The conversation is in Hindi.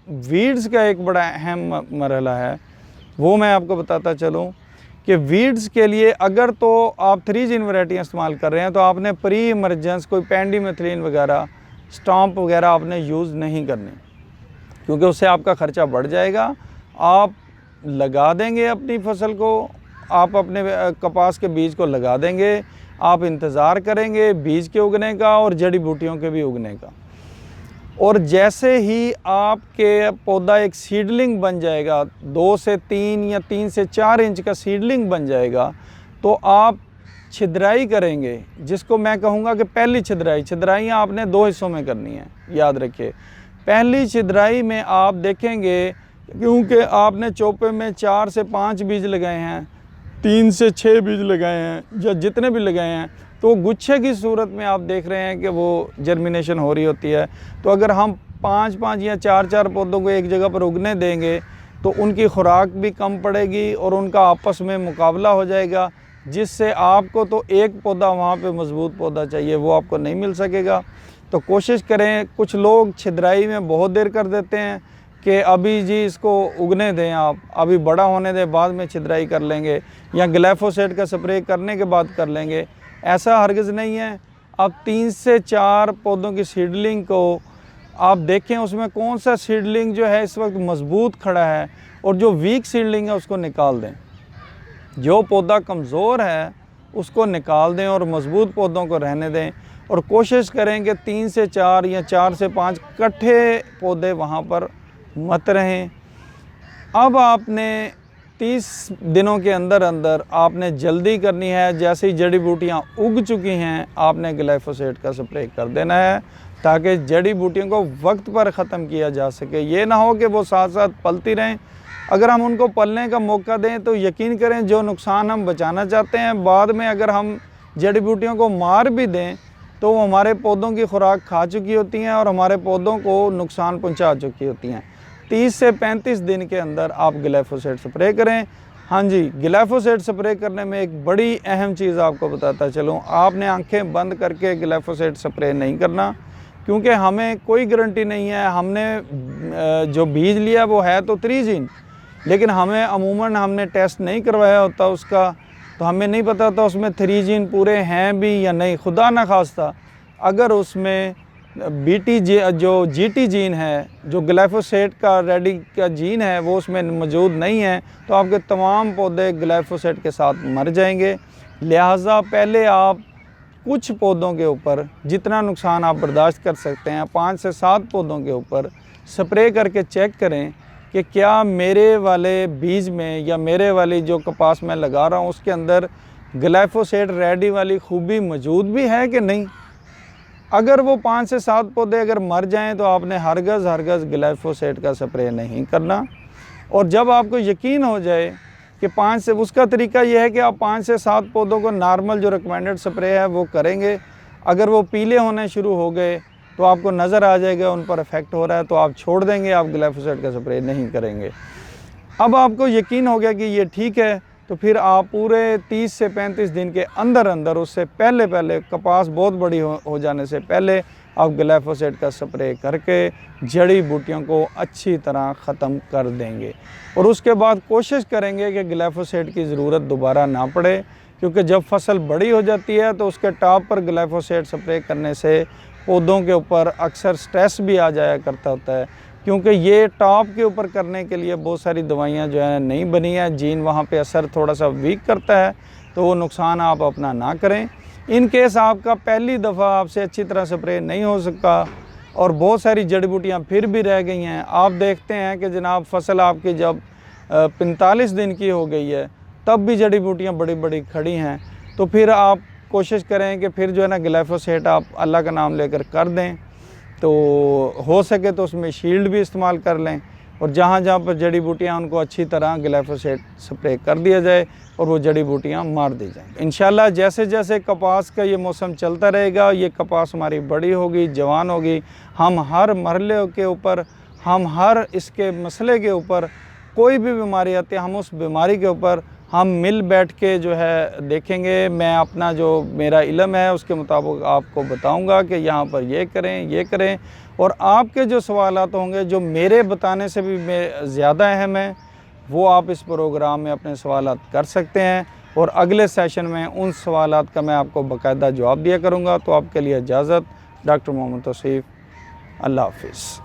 वीड्स का एक बड़ा अहम मरहला है, वो मैं आपको बताता चलूँ कि वीड्स के लिए अगर तो आप 3 जीन वैरायटियाँ इस्तेमाल कर रहे हैं तो आपने प्री इमरजेंस कोई पेंडिमेथिलीन वगैरह, स्टॉम्प वगैरह आपने यूज़ नहीं करनी, क्योंकि उससे आपका ख़र्चा बढ़ जाएगा। आप लगा देंगे अपनी फसल को, आप अपने कपास के बीज को लगा देंगे, आप इंतज़ार करेंगे बीज के उगने का और जड़ी बूटियों के भी उगने का, और जैसे ही आपके पौधा एक सीडलिंग बन जाएगा, 2 से 3 या 3 से 4 इंच का सीडलिंग बन जाएगा, तो आप छिद्राई करेंगे, जिसको मैं कहूँगा कि पहली छिद्राइयाँ आपने 2 हिस्सों में करनी है। याद रखिए, पहली छिद्राई में आप देखेंगे, क्योंकि आपने चोपे में 4 से 5 बीज लगाए हैं, 3 से 6 बीज लगाए हैं, या जितने भी लगाए हैं, तो गुच्छे की सूरत में आप देख रहे हैं कि वो जर्मिनेशन हो रही होती है। तो अगर हम 5-5 या 4-4 पौधों को एक जगह पर उगने देंगे तो उनकी खुराक भी कम पड़ेगी और उनका आपस में मुकाबला हो जाएगा, जिससे आपको तो एक पौधा वहाँ पे मजबूत पौधा चाहिए, वो आपको नहीं मिल सकेगा। तो कोशिश करें, कुछ लोग छिद्राई में बहुत देर कर देते हैं कि अभी जी इसको उगने दें, आप अभी बड़ा होने दें, बाद में छिद्राई कर लेंगे, या ग्लाइफोसेट का स्प्रे करने के बाद कर लेंगे। ऐसा हरगिज़ नहीं है। अब 3 से 4 पौधों की सीडलिंग को आप देखें, उसमें कौन सा सीडलिंग जो है इस वक्त मजबूत खड़ा है, और जो वीक सीडलिंग है उसको निकाल दें। जो पौधा कमज़ोर है उसको निकाल दें और मजबूत पौधों को रहने दें, और कोशिश करें कि 3 से 4 या 4 से 5 इकट्ठे पौधे वहाँ पर मत रहें। अब आपने 30 दिनों के अंदर अंदर आपने जल्दी करनी है, जैसे ही जड़ी बूटियाँ उग चुकी हैं आपने ग्लाइफोसेट का स्प्रे कर देना है, ताकि जड़ी बूटियों को वक्त पर ख़त्म किया जा सके। ये ना हो कि वो साथ साथ पलती रहें। अगर हम उनको पलने का मौका दें तो यकीन करें जो नुकसान हम बचाना चाहते हैं, बाद में अगर हम जड़ी बूटियों को मार भी दें तो वो हमारे पौधों की खुराक खा चुकी होती हैं और हमारे पौधों को नुकसान पहुंचा चुकी होती हैं। 30 से 35 दिन के अंदर आप ग्लाइफोसेट स्प्रे करें। हाँ जी, ग्लाइफोसेट स्प्रे करने में एक बड़ी अहम चीज़ आपको बताता चलूँ, आपने आंखें बंद करके ग्लाइफोसेट स्प्रे नहीं करना, क्योंकि हमें कोई गारंटी नहीं है। हमने जो बीज लिया वो है तो 3 जीन, लेकिन हमें अमूमन हमने टेस्ट नहीं करवाया होता उसका, तो हमें नहीं पता था उसमें 3 जीन पूरे हैं भी या नहीं। खुदा न खास्ता अगर उसमें जो जीटी जीन है, जो ग्लाइफोसेट का रेडी का जीन है, वो उसमें मौजूद नहीं है, तो आपके तमाम पौधे ग्लाइफोसेट के साथ मर जाएंगे। लिहाजा पहले आप कुछ पौधों के ऊपर जितना नुकसान आप बर्दाश्त कर सकते हैं, 5 से 7 पौधों के ऊपर स्प्रे करके चेक करें कि क्या मेरे वाले बीज में या मेरे वाली जो कपास मैं लगा रहा हूँ उसके अंदर ग्लाइफोसेट रेडी वाली खूबी मौजूद भी है कि नहीं। अगर वो 5 से 7 पौधे अगर मर जाएं तो आपने हरगज़ ग्लाइफोसेट का स्प्रे नहीं करना। और जब आपको यकीन हो जाए कि 5 से, उसका तरीका यह है कि आप 5 से 7 पौधों को नॉर्मल जो रिकमेंडेड स्प्रे है वो करेंगे। अगर वो पीले होने शुरू हो गए तो आपको नज़र आ जाएगा उन पर इफ़ेक्ट हो रहा है, तो आप छोड़ देंगे, आप ग्लाइफोसेट का स्प्रे नहीं करेंगे। अब आपको यकीन हो गया कि ये ठीक है, तो फिर आप पूरे 30 से 35 दिन के अंदर अंदर, उससे पहले कपास बहुत बड़ी हो जाने से पहले आप ग्लाइफोसेट का स्प्रे करके जड़ी बूटियों को अच्छी तरह ख़त्म कर देंगे। और उसके बाद कोशिश करेंगे कि ग्लाइफोसेट की ज़रूरत दोबारा ना पड़े, क्योंकि जब फसल बड़ी हो जाती है तो उसके टॉप पर ग्लाइफोसेट स्प्रे करने से पौधों के ऊपर अक्सर स्ट्रेस भी आ जाया करता होता है, क्योंकि ये टॉप के ऊपर करने के लिए बहुत सारी दवाइयाँ जो है नहीं बनी है, जीन वहाँ पे असर थोड़ा सा वीक करता है, तो वो नुकसान आप अपना ना करें। इन केस आपका पहली दफ़ा आपसे अच्छी तरह स्प्रे नहीं हो सका और बहुत सारी जड़ी बूटियाँ फिर भी रह गई हैं, आप देखते हैं कि जनाब फसल आपकी जब 45 दिन की हो गई है तब भी जड़ी बूटियाँ बड़ी बड़ी खड़ी हैं, तो फिर आप कोशिश करें कि फिर जो है ना ग्लाइफोसेट आप अल्लाह का नाम लेकर कर दें। तो हो सके तो उसमें शील्ड भी इस्तेमाल कर लें, और जहाँ जहाँ पर जड़ी बूटियाँ उनको अच्छी तरह ग्लाइफोसेट स्प्रे कर दिया जाए और वो जड़ी बूटियाँ मार दी जाएँ। इंशाल्लाह जैसे जैसे कपास का ये मौसम चलता रहेगा, ये कपास हमारी बड़ी होगी, जवान होगी, हम हर मरहले के ऊपर, हम हर इसके मसले के ऊपर, कोई भी बीमारी आती है हम उस बीमारी के ऊपर हम मिल बैठ के जो है देखेंगे। मैं अपना जो मेरा इल्म है उसके मुताबिक आपको बताऊंगा कि यहाँ पर ये करें, ये करें, और आपके जो सवालात होंगे जो मेरे बताने से भी ज़्यादा अहम है, वो आप इस प्रोग्राम में अपने सवालात कर सकते हैं और अगले सेशन में उन सवालात का मैं आपको बाकायदा जवाब दिया करूँगा। तो आपके लिए इजाज़त, डॉक्टर मोहम्मद तौसीफ़, अल्लाह हाफ़िज़।